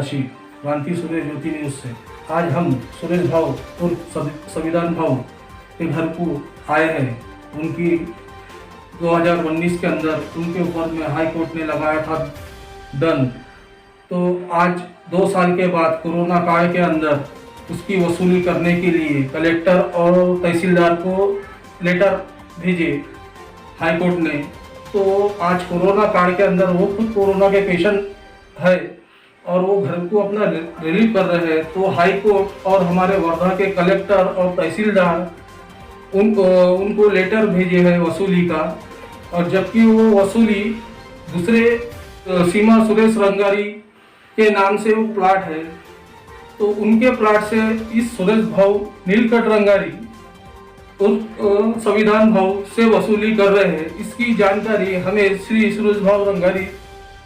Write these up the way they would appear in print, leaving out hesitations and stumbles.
प्रत्याशी क्रांति सुरेश ज्योति न्यूज से। आज हम सुरेश भाव और संविधान भाव के घर को आए हैं। उनकी 2019 के अंदर उनके ऊपर में हाई कोर्ट ने लगाया था दंड। तो आज 2 साल के बाद कोरोना काल के अंदर उसकी वसूली करने के लिए कलेक्टर और तहसीलदार को लेटर भेजे हाई कोर्ट ने। तो आज कोरोना काल के अंदर वो खुद कोरोना के पेशेंट है और वो घर को अपना रिलीव कर रहे हैं। तो हाई कोर्ट और हमारे वर्धा के कलेक्टर और तहसीलदार उनको लेटर भेजे हैं वसूली का। और जबकि वो वसूली दूसरे सीमा सुरेश रंगारी के नाम से वो प्लाट है, तो उनके प्लाट से इस सुरेश भाव नीलकंठ रंगारी और संविधान भाव से वसूली कर रहे हैं। इसकी जानकारी हमें श्री सुरेश भाव रंगारी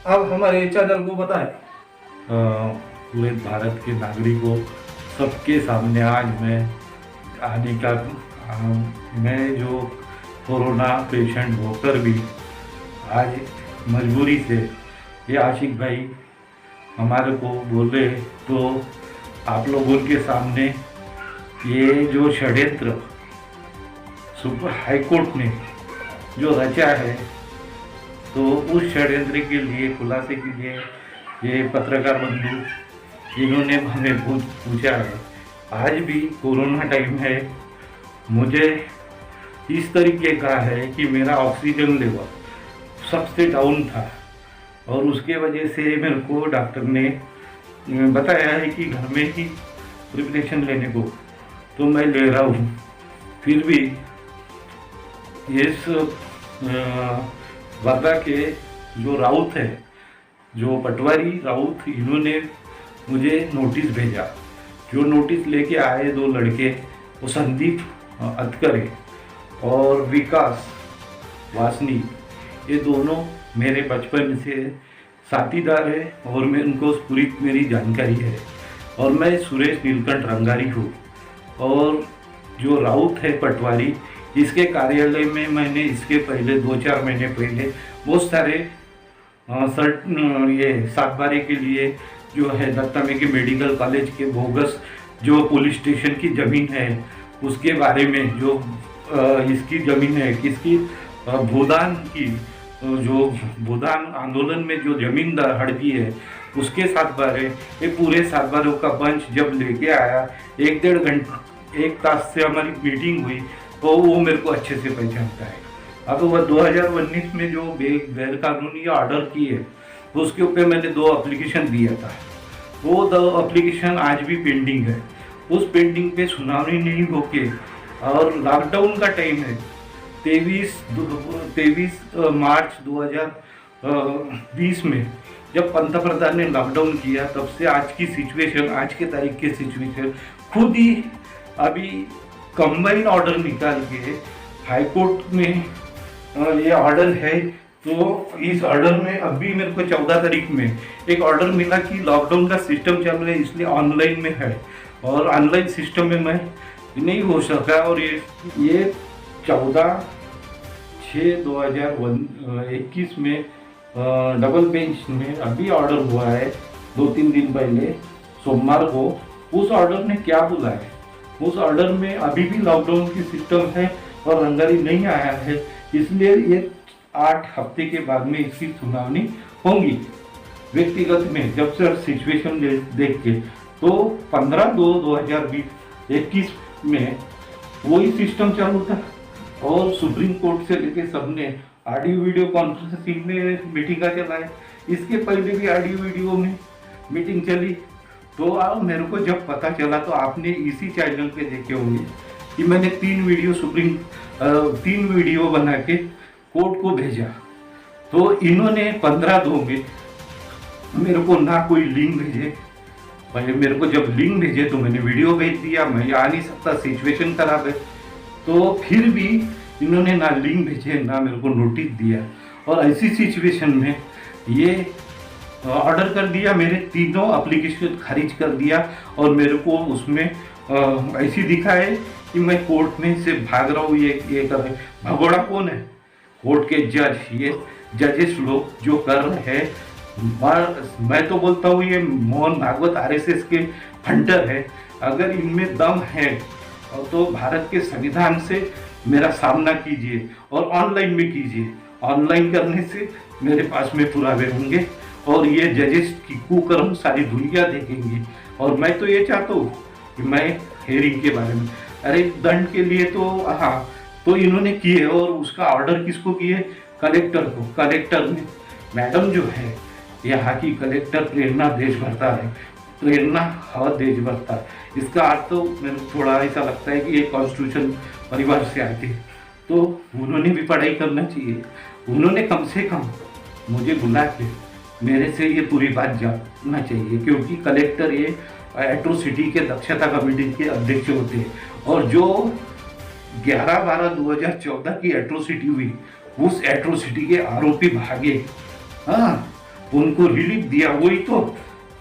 आप हमारे चैनल को बताएं। पूरे भारत के नागरिकों सबके सामने आज मैं आने का मैं जो कोरोना पेशेंट होकर भी आज मजबूरी से ये आशिक भाई हमारे को बोले, तो आप लोगों के सामने ये जो षड्यंत्र सुप्रीम हाई कोर्ट ने जो रचा है, तो उस षड्यंत्र के लिए खुलासे के लिए ये पत्रकार बंधु इन्होंने हमें पूछा है। आज भी कोरोना टाइम है, मुझे इस तरीके का है कि मेरा ऑक्सीजन लेवल सबसे डाउन था और उसके वजह से मेरे को डॉक्टर ने बताया है कि घर में ही प्रिपरेशन लेने को, तो मैं ले रहा हूँ। फिर भी इस वर्धा के जो राउत है, जो पटवारी राउत, इन्होंने मुझे नोटिस भेजा। जो नोटिस लेके आए 2 लड़के, वो संदीप अतकरे और विकास वासनी, ये दोनों मेरे बचपन से साथीदार है और मैं उनको पूरी मेरी जानकारी है। और मैं सुरेश नीलकंठ रंगारी हूँ। और जो राउत है पटवारी, इसके कार्यालय में मैंने इसके पहले 2-4 महीने पहले बहुत सारे ये 7/12 के लिए जो है दत्ता मेघे मेडिकल कॉलेज के बोगस जो पुलिस स्टेशन की ज़मीन है उसके बारे में, जो इसकी ज़मीन है किसकी, भूदान की, जो भूदान आंदोलन में जो ज़मीन हड़पी है उसके 7/12, ये पूरे 7/12 का बंच जब लेके आया, 1-1.5 घंटा 1 तास से हमारी मीटिंग हुई, तो वो मेरे को अच्छे से पहचानता है। अब वह 2019 में जो गैर कानूनी ऑर्डर की है, तो उसके ऊपर मैंने 2 एप्लीकेशन दिया था। वो 2 एप्लीकेशन आज भी पेंडिंग है। उस पेंडिंग पे सुनावनी नहीं होके, और लॉकडाउन का टाइम है 23 मार्च 2020 में जब पंतप्रधान ने लॉकडाउन किया, तब से आज की सिचुएशन, आज के तारीख की सिचुएशन खुद ही अभी कंबाइंड ऑर्डर निकाल के हाई कोर्ट में ये ऑर्डर है। तो इस ऑर्डर में अभी मेरे को 14 तारीख में एक ऑर्डर मिला कि लॉकडाउन का सिस्टम चल रहा है, इसलिए ऑनलाइन में है और ऑनलाइन सिस्टम में मैं नहीं हो सका। और ये 14/6/2021 में डबल बेंच में अभी ऑर्डर हुआ है 2-3 दिन पहले सोमवार को। उस ऑर्डर ने क्या बोला है, उस ऑर्डर में अभी भी लॉकडाउन की सिस्टम है और रंगारी नहीं आया है, इसलिए ये 8 हफ्ते के बाद में इसकी सुनावनी होगी व्यक्तिगत में। जब से सिचुएशन देख के, तो 15/2/2021 में वही सिस्टम चालू था और सुप्रीम कोर्ट से लेके सबने ऑडियो वीडियो कॉन्फ्रेंसिंग में मीटिंग चलाए। इसके पहले भी ऑडियो वीडियो में मीटिंग चली। तो अब मेरे को जब पता चला, तो आपने इसी चैनल पे देखे होंगे कि मैंने 3 वीडियो बना के कोर्ट को भेजा। तो इन्होंने 15/2 में मेरे को ना कोई लिंक भेजे। पहले मेरे को जब लिंक भेजे तो मैंने वीडियो भेज दिया, मैं आ नहीं सकता, सिचुएशन खराब है। तो फिर भी इन्होंने ना लिंक भेजे, ना मेरे को नोटिस दिया। और ऐसी सिचुएशन में ये ऑर्डर कर दिया, मेरे 3 एप्लीकेशन खारिज कर दिया। और मेरे को उसमें ऐसी दिखा है कि मैं कोर्ट में से भाग रहा हूँ। ये कर रहे, भगोड़ा कौन है? कोर्ट के जज, ये जजेस लोग जो कर रहे हैं मैं तो बोलता हूँ ये मोहन भागवत आरएसएस के फंटर है। अगर इनमें दम है तो भारत के संविधान से मेरा सामना कीजिए और ऑनलाइन में कीजिए। ऑनलाइन करने से मेरे पास में पुरावे होंगे और ये जजेस की कुकर्म सारी दुनिया देखेंगी। और मैं तो ये चाहता हूँ कि मैं हेयरिंग के बारे में, अरे दंड के लिए तो हाँ तो इन्होंने किए, और उसका ऑर्डर किसको किए? कलेक्टर को। कलेक्टर ने, मैडम जो है यहाँ की कलेक्टर प्रेरणा देशभक्ता है, प्रेरणा और देशभक्ता। इसका अर्थ तो मेरे को थोड़ा ऐसा लगता है कि ये कॉन्स्टिट्यूशन परिवार से आते हैं, तो उन्होंने भी पढ़ाई करना चाहिए। उन्होंने कम से कम मुझे बुला के मेरे से ये पूरी बात जानना चाहिए, क्योंकि कलेक्टर ये एट्रोसिटी के दक्षता कमेटी के अध्यक्ष होते हैं। और जो 11/12/2014 की एट्रोसिटी हुई, उस एट्रोसिटी के आरोपी भागे, हाँ उनको रिलीफ दिया। वही तो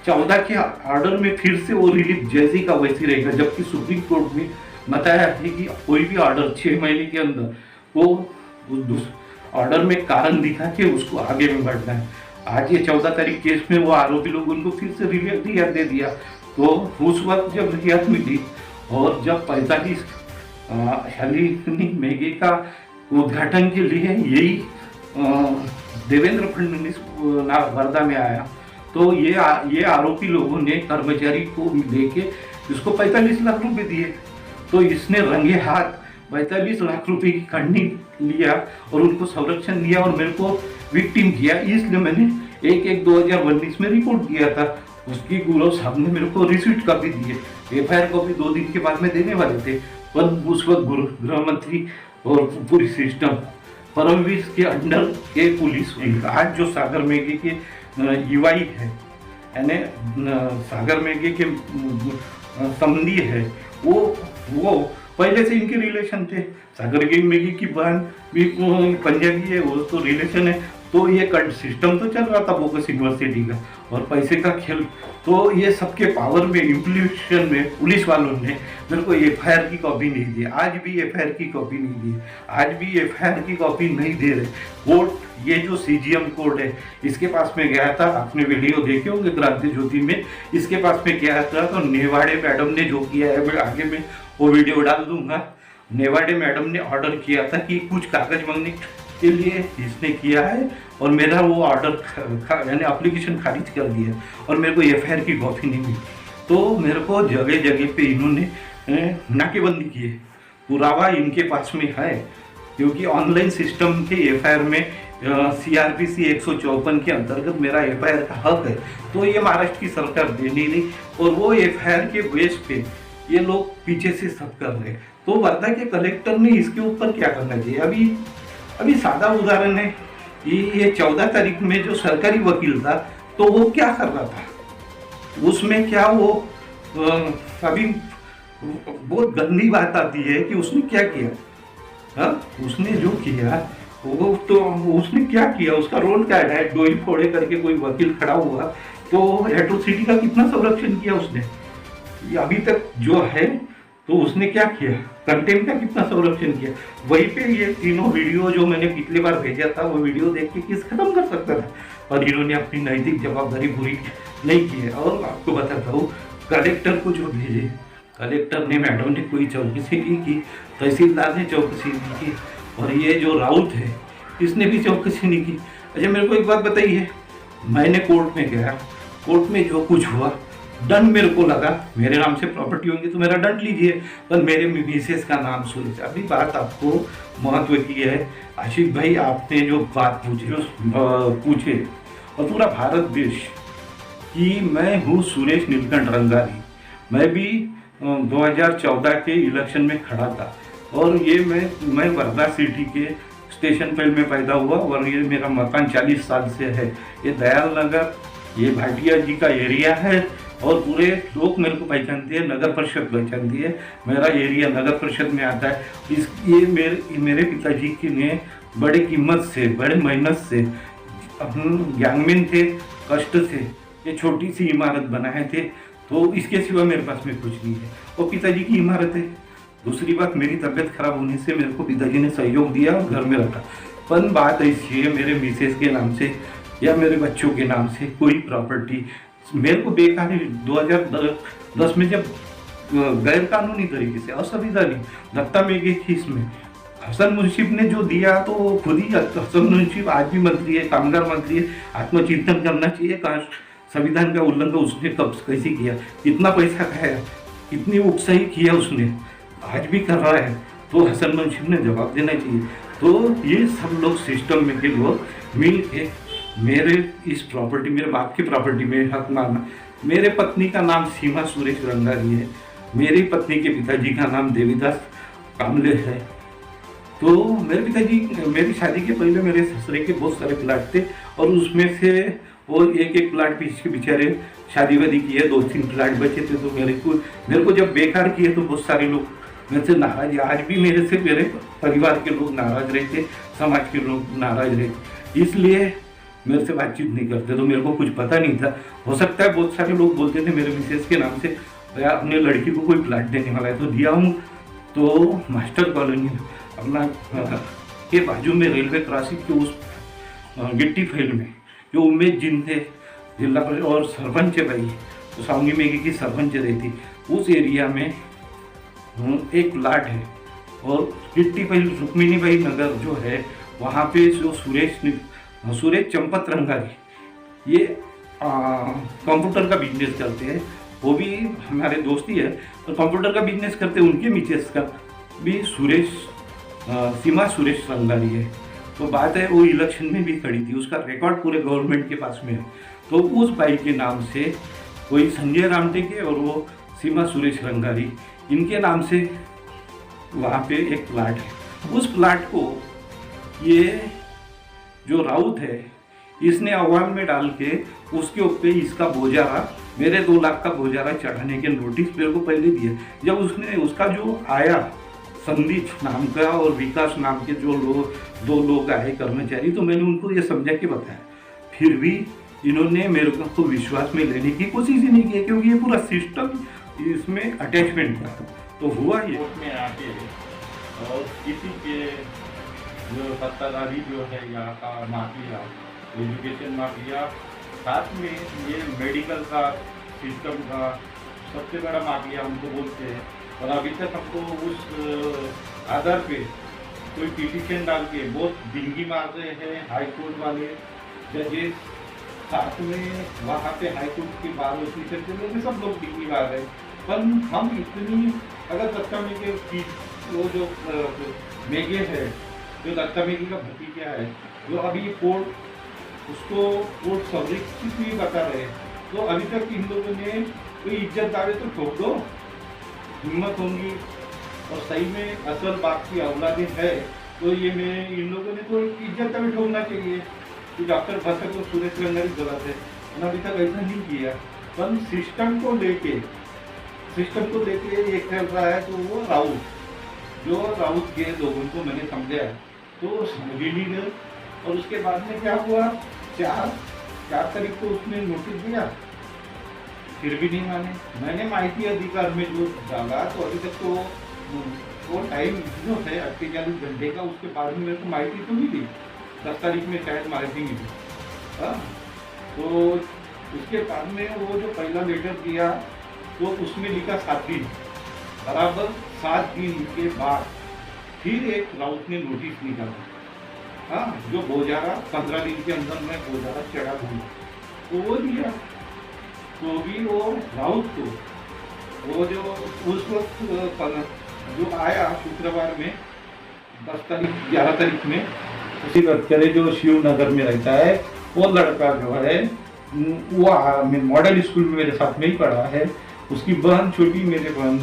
14 के ऑर्डर में फिर से वो रिलीफ जैसे का वैसे रहेगा, जबकि सुप्रीम कोर्ट में बताया है कि कोई भी ऑर्डर 6 महीने के अंदर वो उस ऑर्डर में कारण दिखा के उसको आगे में बढ़ना है। आज ये 14 तारीख केस में वो आरोपी लोग उनको फिर से रिलीफ दे दिया। तो उस वक्त जब रियायत मिली और जब 45 शालिनी मेघे का उद्घाटन के लिए यही देवेंद्र फडणवीस वर्धा में आया, तो ये आरोपी लोगों ने कर्मचारी को लेके इसको 45 लाख रुपए दिए। तो इसने रंगे हाथ 45 लाख रुपए की खंडनी लिया और उनको संरक्षण दिया और मेरे को विक्टिम किया। इसलिए मैंने 1/1/2019 में रिपोर्ट दिया था। उसकी गुरु साहब ने मेरे को रिसीट कॉपी दिए। एफआईआर कॉपी 2 दिन के बाद में देने वाले थे, पर उस वक्त गृह मंत्री और पूरी सिस्टम फडणवीस के अंडर के पुलिस। आज जो सागर मेघे के ईवाई है, यानी सागर मेघे के संबंधी है, वो पहले से इनके रिलेशन थे। सागर मेघे की बहन भी पंजाबी है, वो तो रिलेशन है। तो ये सिस्टम तो चल रहा था बोगस यूनिवर्सिटी का और पैसे का खेल। तो ये सबके पावर में इम्प्लीमेंटेशन में पुलिस वालों ने मेरे को एफआईआर की कॉपी नहीं दी। आज भी एफआईआर की कॉपी नहीं दी, आज भी एफआईआर की कॉपी नहीं दे रहे। कोर्ट, ये जो सीजीएम कोर्ट है, इसके पास में गया था, आपने वीडियो देखे होंगे क्रांति ज्योति में, इसके पास में गया था। तो नेवाड़े मैडम ने जो किया है, मैं आगे में वो वीडियो डाल दूंगा। नेवाड़े मैडम ने ऑर्डर किया था कि कुछ कागज मांगने के लिए इसने किया है और मेरा वो ऑर्डर यानी एप्लीकेशन खारिज कर दिया और मेरे को एफआईआर की कॉपी नहीं मिली। तो मेरे को जगह जगह पे इन्होंने नाकेबंदी की है। पुरावा इनके पास में है, क्योंकि ऑनलाइन सिस्टम के एफआईआर में सीआरपीसी 154 के अंतर्गत मेरा एफआईआर का हक है। तो ये महाराष्ट्र की सरकार दे नहीं रही और वो एफआईआर के बेस पे ये लोग पीछे से सब कर रहे हैं। तो वर्धा के कलेक्टर ने इसके ऊपर क्या करना चाहिए? अभी सादा उदाहरण है कि ये 14 तारीख में जो सरकारी वकील था, तो वो क्या कर रहा था, उसमें क्या वो अभी बहुत गंदी बात आती है कि उसने क्या किया। हाँ, उसने जो किया वो तो उसने क्या किया, उसका रोल क्या है? डोई फोड़े करके कोई वकील खड़ा हुआ तो एट्रोसिटी का कितना संरक्षण किया उसने अभी तक जो है। तो उसने क्या किया, कंटेंट का कितना संरक्षण किया। वहीं पे ये तीनों वीडियो जो मैंने पिछली बार भेजा था, वो वीडियो देख के केस खत्म कर सकता था, पर इन्होंने अपनी नैतिक जवाबदारी पूरी नहीं की है। और आपको बताता हूँ, कलेक्टर को जो भेजे, कलेक्टर ने, मैडम ने कोई चौकसी नहीं की, तहसीलदार ने चौकसी नहीं की, और ये जो राउत है इसने भी चौकसी नहीं की। अच्छा, मेरे को एक बात बताइए, मैंने कोर्ट में गया, कोर्ट में जो कुछ हुआ, दंड मेरे को लगा, मेरे नाम से प्रॉपर्टी होंगी तो मेरा दंड लीजिए, पर मेरे मिसेस का नाम सुनिए। अभी बात आपको महत्व की है। आशिक भाई, आपने जो बात पूछे और पूरा भारत देश कि मैं हूँ सुरेश नीलकंठ रंगारी। मैं भी 2014 के इलेक्शन में खड़ा था और ये मैं वर्धा सिटी के स्टेशन पेल में पैदा हुआ और ये मेरा मकान 40 साल से है। ये दयाल नगर, ये भाटिया जी का एरिया है और पूरे लोग मेरे को पहचानते हैं, नगर परिषद पहचानती है। मेरा एरिया नगर परिषद में आता है। ये मेरे पिताजी की ने बड़े कीमत से, बड़े मेहनत से, अपन ग्यांगमिन थे, कष्ट से ये छोटी सी इमारत बनाए थे। तो इसके सिवा मेरे पास में कुछ नहीं है, वो पिताजी की इमारत है। दूसरी बात, मेरी तबीयत खराब होने से मेरे को पिताजी ने सहयोग दिया और घर में रखा। पर बात ऐसी है, मेरे मिसेस के नाम से या मेरे बच्चों के नाम से कोई प्रॉपर्टी मेरे को बेकार 2010 में जब गैर कानूनी तरीके से असंवैधानिक दत्ता मेघे की इसमें हसन मुंशीफ ने जो दिया तो वो खुद ही हसन मुंशीफ आज भी मंत्री है, कामगार मंत्री है। आत्मचिंतन करना चाहिए, कहा संविधान का उल्लंघन उसने कब कैसे किया, कितना पैसा खाया, कितनी उकसाई किया उसने, आज भी कर रहा है, तो हसन मुंशीफ ने जवाब देना चाहिए। तो ये सब लोग सिस्टम में के लोग मिल के मेरे इस प्रॉपर्टी, मेरे बाप की प्रॉपर्टी में हक मारना। मेरे पत्नी का नाम सीमा सुरेश रंगारी है, मेरी पत्नी के पिताजी का नाम देवीदास कामले है। तो मेरे पिताजी, मेरी शादी के पहले मेरे ससुरे के बहुत सारे प्लाट थे और उसमें से वो एक प्लाट पीछे बेचारे शादी वादी किए, 2-3 प्लाट बचे थे। तो मेरे को जब बेकार किए तो बहुत सारे लोग मेरे से नाराज, आज भी मेरे से मेरे परिवार के लोग नाराज रहते, समाज के लोग नाराज रहते, इसलिए मेरे से बातचीत नहीं करते। तो मेरे को कुछ पता नहीं था। हो सकता है बहुत सारे लोग बोलते थे मेरे मिसेस के नाम से, भैया अपने लड़की को कोई प्लाट देने वाला है तो दिया हूँ। तो मास्टर कॉलोनी अपना के बाजू में रेलवे क्रॉसिंग के उस गिट्टी फैल में जो उम्मेद जिन थे जिला परिषद और सरपंच भाई, तो सावंगी मेघे की सरपंच रहती, उस एरिया में एक प्लाट है। और गिट्टी फैल रुक्मिणी भाई नगर जो है वहाँ पे जो सुरेश चंपत रंगारी ये कंप्यूटर का बिजनेस करते हैं, वो भी हमारे दोस्ती है। तो कंप्यूटर का बिजनेस करते हैं, उनके मिसेस का भी सीमा सुरेश रंगारी है। तो बात है वो इलेक्शन में भी खड़ी थी, उसका रिकॉर्ड पूरे गवर्नमेंट के पास में है। तो उस भाई के नाम से कोई संजय रामटे के और वो सीमा सुरेश रंगारी, इनके नाम से वहाँ पे एक प्लाट है। उस प्लाट को ये जो राउत है इसने अवाम में डाल के उसके ऊपर इसका बोजारा, मेरे 2 लाख का बोजारा चढ़ाने के नोटिस मेरे को पहले दिए। जब उसने उसका जो आया संदीप नाम का और विकास नाम के जो दो लोग आए कर्मचारी, तो मैंने उनको ये समझा के बताया, फिर भी इन्होंने मेरे को विश्वास में लेने की कोशिश ही नहीं की, क्योंकि ये पूरा सिस्टम इसमें अटैचमेंट था। तो हुआ ये में आके और किसी के जो सत्ताधारी जो है यहाँ का माफिया, एजुकेशन माफिया, साथ में ये मेडिकल का सिस्टम का सबसे बड़ा माफिया हमको बोलते हैं। और अभी तक हमको उस आधार पे कोई पिटीशन डाल के बहुत डिंगी मार रहे हैं हाई कोर्ट वाले जजेस, साथ में वहाँ पे हाई कोर्ट के बार ऑफिसर के लोग सब लोग डिंगी मार रहे हैं। पर हम इतनी, अगर दत्ता मेघे की वो जो मेघे है, जो दत्ता मेघे का भतीजा है, जो अभी कोर्ट उसको कोर्ट संरक्षित नहीं बता रहे, तो अभी तक इन लोगों ने कोई इज्जत दावे तो ठोक दो, हिम्मत होंगी। और सही में असल बात की औलादे है तो ये मैं इन लोगों ने तो इज्जत दावे ठोकना चाहिए कि डॉक्टर भसक और सुरेश रंगारी गलत है, उन्होंने अभी तक ऐसा नहीं किया। पर सिस्टम को लेके एक चल रहा है, तो वो राउत के लोगों को मैंने समझाया तो समझ ही नहीं गए। और उसके बाद में क्या हुआ, 4 तारीख को उसने नोटिस दिया, फिर भी नहीं माने। मैंने माहिती अधिकार में जो डाला तो अभी तक तो वो टाइम जो है 48 घंटे का, उसके बाद में मेरे को माहिती तो मिली, 10 तारीख में शायद माहिती मिली। तो उसके बाद में वो जो पहला लेटर दिया तो उसमें लिखा 7 दिन, बराबर 7 दिन के बाद फिर एक राउत ने नोटिस निकाला, जो बोजारा 15 दिन के अंदर मैं बोजारा चढ़ा दूँगा, तो वो दिया। तो भी वो राउत को वो जो उस वक्त जो आया शुक्रवार में 10 तारीख 11 तारीख में, उसी बच्चे जो शिवनगर में रहता है, वो लड़का जो है वो मॉडल स्कूल में मेरे साथ में ही पढ़ा है। उसकी बहन छोटी, मेरे बहन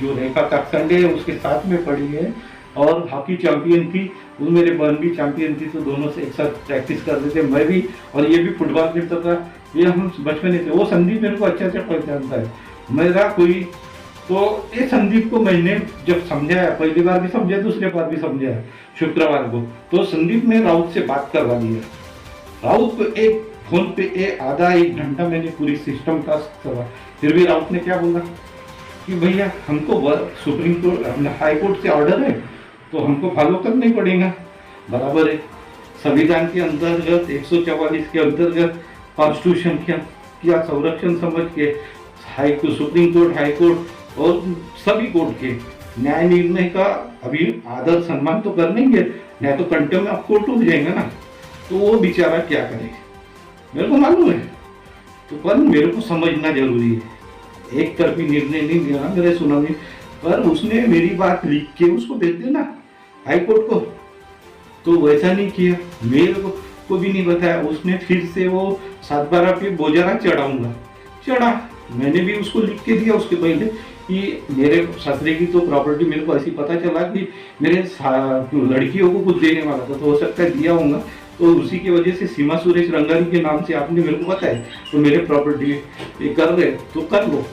जो रेखा काकसंडे है उसके साथ में पढ़ी है और हॉकी चैंपियन थी, वो मेरे बहन भी चैंपियन थी, तो दोनों से एक साथ प्रैक्टिस करते थे, मैं भी और ये भी फुटबॉल खेलता था। ये हम बचपन में थे। वो संदीप मेरे को अच्छे से पहचानता है, मेरा कोई। तो ये संदीप को मैंने जब समझाया, पहली बार भी समझाया, दूसरी बार भी समझाया शुक्रवार को, तो संदीप ने राउत से बात करवा दिया। राउत को एक फोन पे आधा 1 घंटा मैंने पूरी सिस्टम का करवा, फिर भी राउत ने क्या बोला कि भैया हमको सुप्रीम कोर्ट हाई कोर्ट से ऑर्डर है तो हमको फॉलो करना ही पड़ेगा, बराबर है। संविधान के अंतर्गत 144 के अंतर्गत कॉन्स्टिट्यूशन क्या संरक्षण समझ के सुप्रीम कोर्ट, हाई कोर्ट और सभी कोर्ट के न्याय निर्णय का अभी आदर सम्मान तो कर लेंगे, नहीं तो कंटेम्प्ट ऑफ कोर्ट हो जाएगा ना। तो वो बेचारा क्या करे मेरे को मालूम है, तो पर मेरे को समझना जरूरी है। एक तरफी निर्णय नहीं लेना मेरे सुनाने, पर उसने मेरी बात लिख के उसको भेज देना हाई कोर्ट को, तो वैसा नहीं किया, मेरे को भी नहीं बताया। उसने फिर से वो 7/12 पे बोझारा चढ़ाऊंगा, चढ़ा। मैंने भी उसको लिख के दिया उसके पहले कि मेरे ससुरे की तो प्रॉपर्टी मेरे को ऐसी पता चला कि मेरे लड़कियों को कुछ देने वाला था, तो हो सकता है दिया होगा, तो उसी की वजह से सीमा सुरेश रंगारी के नाम से आपने मेरे को बताया, तो मेरे प्रॉपर्टी ये कर रहे तो कर लो।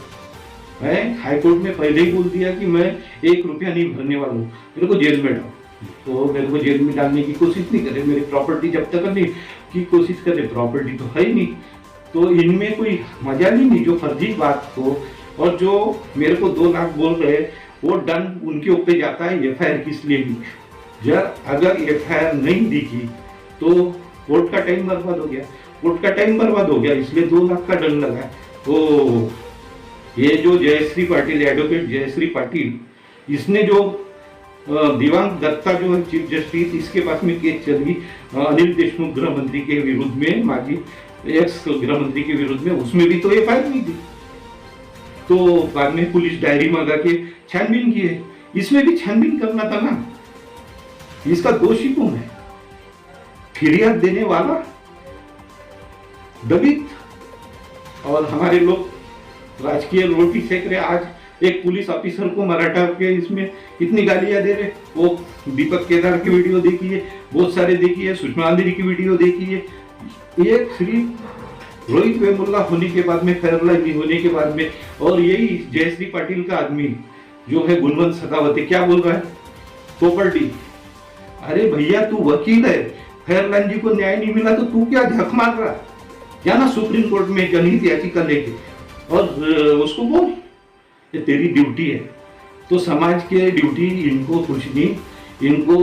मैं हाई कोर्ट में पहले ही बोल दिया कि मैं 1 रुपया नहीं भरने वाला हूँ, मेरे को जेल में डालो। तो मेरे को जेल में डालने की कोशिश नहीं करे, मेरी प्रॉपर्टी जब तक करने की कोशिश करे, प्रॉपर्टी तो है ही नहीं। तो इनमें कोई मजा नहीं, जो फर्जी बात हो और जो मेरे को 2 लाख बोल रहे वो डन उनके ऊपर जाता है। FIR किस लिए दी? जब अगर FIR नहीं दिखी तो कोर्ट का टाइम बर्बाद हो गया, कोर्ट का टाइम बर्बाद हो गया, इसलिए 2 लाख का दंड लगा। तो ये जो जयश्री पाटिल, एडवोकेट जयश्री पाटिल, इसने जो दिवांग दत्ता जो है चीफ जस्टिस, इसके पास में केस चली अनिल देशमुख गृह मंत्री के विरुद्ध में, माजी एक्स गृह मंत्री के विरुद्ध में, उसमें भी तो FIR नहीं दी, तो बाद में पुलिस डायरी मंगा के छानबीन की है। इसमें भी छानबीन करना था ना, इसका दोषी कौन है? फिरियाद देने वाला दलित, और हमारे लोग राजकीय रोटी सेक रहे। आज एक पुलिस ऑफिसर को मराठा के इसमें इतनी गालियां दे रहे, वो दीपक केदार की वीडियो देखिए, बहुत सारे देखिए, सुषमा अंधेरी की वीडियो देखिए। ये सिर्फ रोहित वेमुल्ला होने के बाद में, फेयरलाइन होने के बाद में, और यही जयश्री पाटिल का आदमी जो है गुणवंत सखावत क्या बोल रहा है? प्रॉपर्टी। अरे भैया तू वकील है, फेयरलाइन जी को न्याय नहीं मिला तो तू क्या झक मार रहा? क्या ना सुप्रीम कोर्ट में जनहित याचिका लेके और उसको बोल, ये तेरी ड्यूटी है। तो समाज के ड्यूटी इनको कुछ नहीं, इनको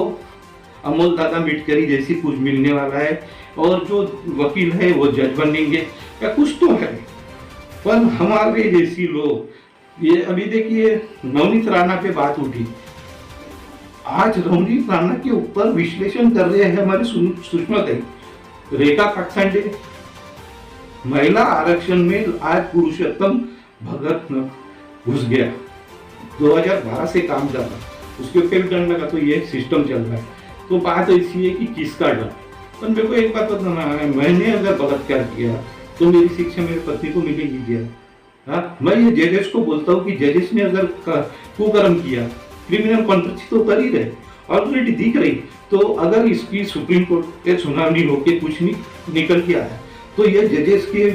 अमोल दादा मिटकरी जैसी कुछ मिलने वाला है, और जो वकील है वो जज बनेंगे या कुछ तो है। पर हमारे जैसी लोग, ये अभी देखिए नवनीत राणा पे बात उठी, आज नवनीत राणा के ऊपर विश्लेषण कर रहे हैं हमारे सुषमा देवी, रेखा काकसांडे। महिला आरक्षण में आज पुरुषोत्तम भगत घुस गया, 2012 से काम कर रहा, उसके ऊपर दंड लगा, तो ये सिस्टम चल रहा है। तो बात ऐसी है कि किसका डर? पर मेरे को एक बात बताना है, मैंने अगर बलात्कार किया तो मेरी शिक्षा मेरे पति को मिलेगी क्या? हाँ, मैं ये जजेस को बोलता हूँ कि जजेस ने अगर कुकर्म किया, क्रिमिनल कॉन्ट्रैक्ट तो कर ही रहे, ऑलरेडी दिख रही, तो अगर इसकी सुप्रीम कोर्ट पे सुनावनी होके कुछ नहीं निकल के आया, तो ये जजेस के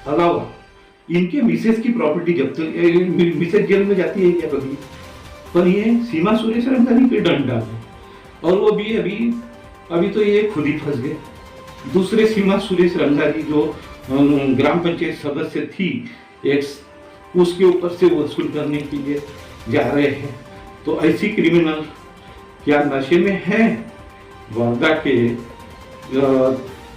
अलावा इनके मिसेज की प्रॉपर्टी जब्त, मिसेज जेल में जाती है क्या कभी? पर ये सीमा सुरेश रंगारी पे दंड डाले, और वो भी अभी तो ये खुद ही फंस गए। दूसरे सीमा सुरेश रंगारी जो ग्राम पंचायत सदस्य थी एक, उसके ऊपर से वसूल करने के लिए जा रहे हैं। तो ऐसी क्रिमिनल क्या नशे में है? वारदा के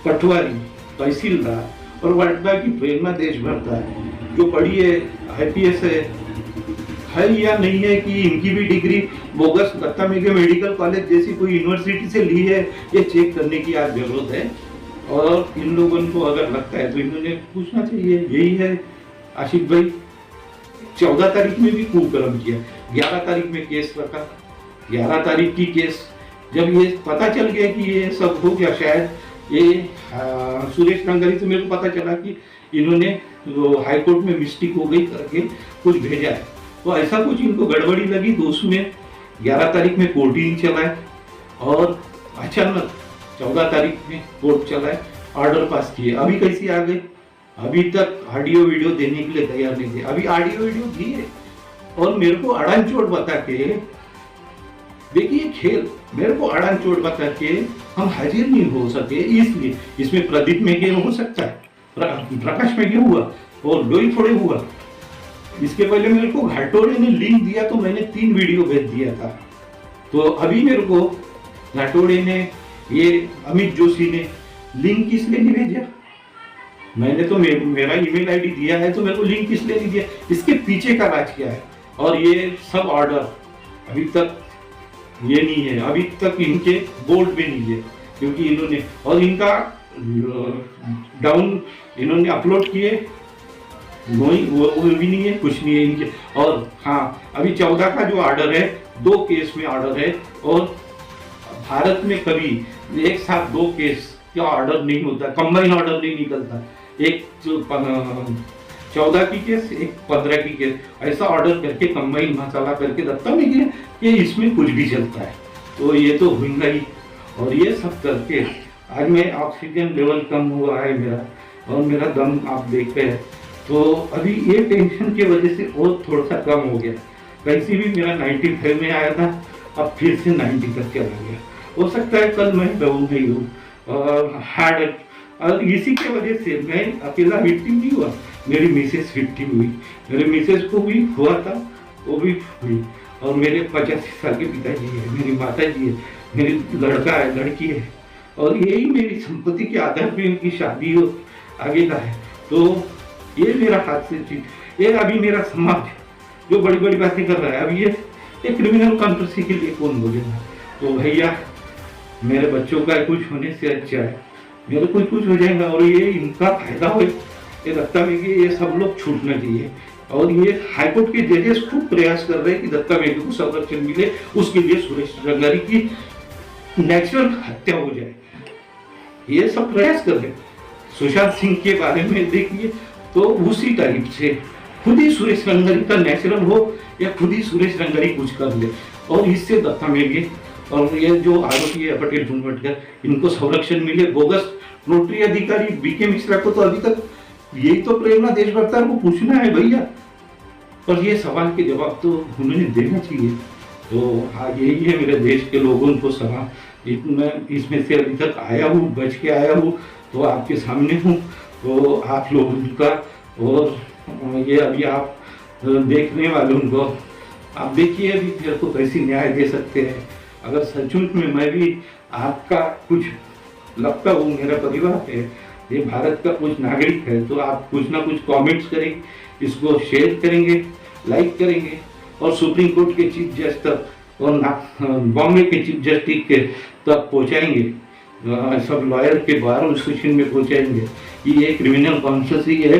पटवारी, तहसीलदार और वारदा की प्रेरणा देश भरता है, जो पढ़ी है, IPS है या नहीं है, कि इनकी भी degree bogus Datta medical college जैसी कोई यूनिवर्सिटी से ली है, ये चेक करने की आज जरूरत है। और इन लोगों को अगर लगता है तो इन्होंने पूछना चाहिए। यही है आशिफ भाई, 14 तारीख में भी कुकर्म किया, 11 तारीख में केस रखा, 11 तारीख की केस जब ये पता चल गया कि ये सब हो गया, शायद ये सुरेश रंगारी से मेरे को पता चला कि इन्होंने हाई कोर्ट में मिस्टेक हो गई करके कुछ भेजा है, तो ऐसा कुछ इनको गड़बड़ी लगी, तो उसमें 11 तारीख में कोर्ट ही नहीं चला है, और अचानक 14 तारीख में कोर्ट चला है, ऑर्डर पास किए। अभी कैसी आ गई? अभी तक ऑडियो वीडियो देने के लिए तैयार नहीं थे, अभी ऑडियो वीडियो दिए और मेरे को अड़ान चोट बता के, देखिए खेल, मेरे को अड़ान चोट बता के हम हाजिर नहीं हो सके, इसलिए इसमें प्रदीप मेघे हो सकता है, प्रकाश मेघे हुआ और लोई थोड़े हुआ। इसके पहले मेरे को घाटोड़े ने लिंक दिया तो मैंने 3 वीडियो भेज दिया था, तो अभी मेरे को घाटोड़े ने ये अमित जोशी ने लिंक किस लिए नहीं भेजा? मैंने तो मेरा ईमेल आईडी दिया है, तो मेरे को लिंक किस लिए नहीं दिया? इसके पीछे का राज क्या है? और ये सब ऑर्डर अभी तक ये नहीं है, अभी तक इनके बोर्ड में नहीं है, क्योंकि इन्होंने और इनका डाउन इन्होंने अपलोड किए वो भी नहीं है, कुछ नहीं है इनके। और हाँ, अभी 14 का जो ऑर्डर है, 2 केस में ऑर्डर है, और भारत में कभी एक साथ 2 केस का ऑर्डर नहीं होता, कंबाइन ऑर्डर नहीं निकलता। एक 14 की केस, एक 15 की केस, ऐसा ऑर्डर करके कंबाइन मसाला करके दत्ता में गया कि इसमें कुछ भी चलता है, तो ये तो होगा ही। और ये सब करके आज मैं ऑक्सीजन लेवल कम हुआ है मेरा, और मेरा दम आप देख रहे हैं, तो अभी ये टेंशन की वजह से और थोड़ा सा कम हो गया। वैसे भी मेरा 95 में आया था, अब फिर से 90 तक चला गया। हो सकता है कल मैं डाउन नहीं हूँ, और हार्ड, और इसी के वजह से मैं अकेला विक्टिम नहीं हुआ, मेरी मिसेस विक्टिम हुई, मेरे मिसेस को भी हुआ था, वो भी हुई, और मेरे 85 साल के पिताजी है, मेरी माता जी है, मेरी लड़का है, लड़की है, और यही मेरी संपत्ति के आधार पे उनकी शादी हो आगे का है। तो ये मेरा हाथ से चीज, ये अभी मेरा समाज जो बड़ी बड़ी बातें कर रहा है, अभी ये क्रिमिनल कॉन्ट्रोवर्सी के लिए कौन बोलेगा? तो भैया, मेरे बच्चों का कुछ होने से अच्छा है मेरे को कुछ हो जाएगा, और ये इनका फायदा हो, ये लगता है कि ये सब लोग छूटना चाहिए। और ये हाईकोर्ट के जजेस खूब प्रयास कर रहे हैं कि दत्ता मेघे को संरक्षण मिले, उसके लिए सुरेश रंगारी की नेचुरल हत्या हो जाए, ये सब प्रयास कर रहे हैं। सुशांत सिंह के बारे में देखिए, तो उसी टाइप से खुद ही सुरेश रंगारी का नेचुरल हो, या खुद ही सुरेश रंगारी कुछ कर ले, और इससे दत्ता मेघे और ये जो आरोपी है पटेल झुनझुनकर, इनको संरक्षण मिले। बोगस नोटरी अधिकारी बीके मिश्रा को तो अभी तक यही तो प्रेरणा देश भक्तार को पूछना है भैया, और ये सवाल के जवाब तो उन्होंने देना चाहिए। तो हाँ, यही है मेरे देश के लोगों को सलाह, मैं इसमें से अभी तक आया हूँ, बच के आया हूँ, तो आपके सामने हूँ, तो आप लोगों का, और ये अभी आप देखने वालों को आप देखिए अभी मेरे को कैसी न्याय दे सकते हैं। अगर सचमुच में मैं भी आपका कुछ लगता हूँ, मेरा परिवार है, ये भारत का कुछ नागरिक है, तो आप कुछ ना कुछ कमेंट्स करेंगे, इसको शेयर करेंगे, लाइक करेंगे, और सुप्रीम कोर्ट के चीफ जज तक और बॉम्बे के चीफ जस्टिस के तक पहुँचाएंगे, सब लॉयर के बार एसोसिएशन में पहुँचाएंगे कि ये क्रिमिनल कॉन्स्टिट्यूंसी है।